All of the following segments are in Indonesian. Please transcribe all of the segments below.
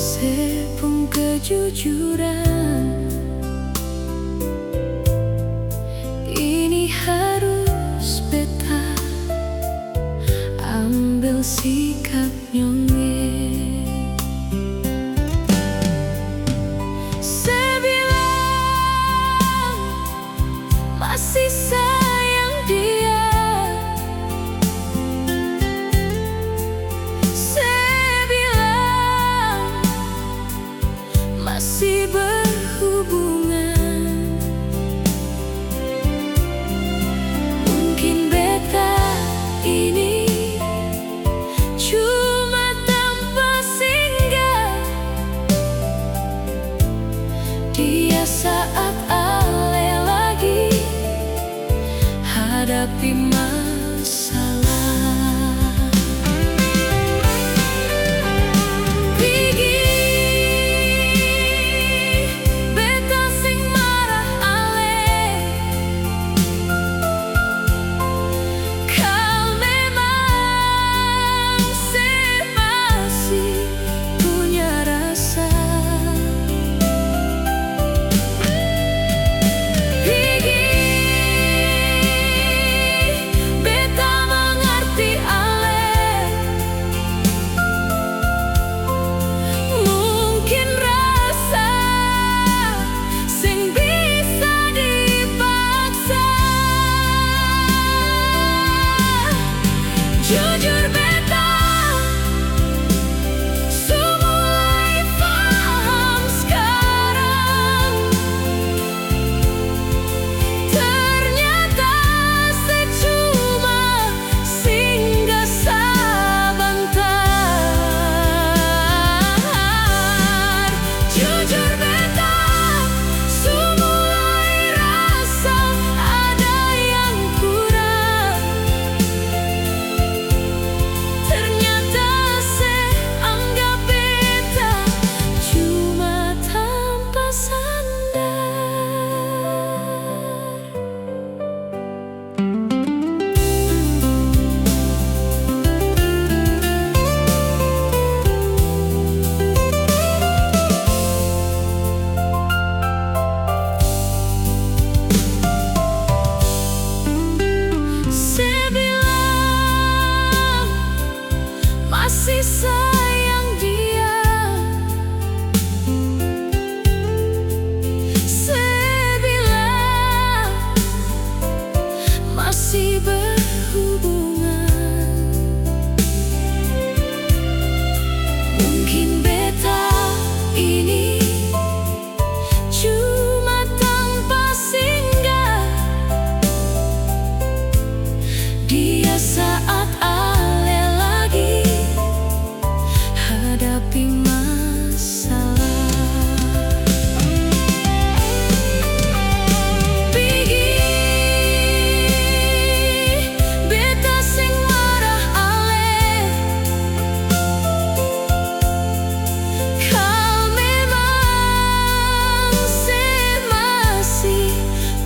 Sepung kejujuran ini harus beta ambil sikap nyonge. Sebilang masih sayang dia, masih berhubungan. Mungkin beta ini cuma tanpa singgah dia saat ale lagi hadapi masalah. Jujur beta mulai paham sekarang, ternyata saya cuma singgah sebentar. Jujur beta mulai rasa ada yang kurang. Masih sayang dia, sebilang masih berhubungan. Mungkin beta ini cuma tanpa singgah dia saat hadapi masalah. Pigi beta sing marah ale, kau memang masih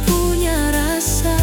punya rasa.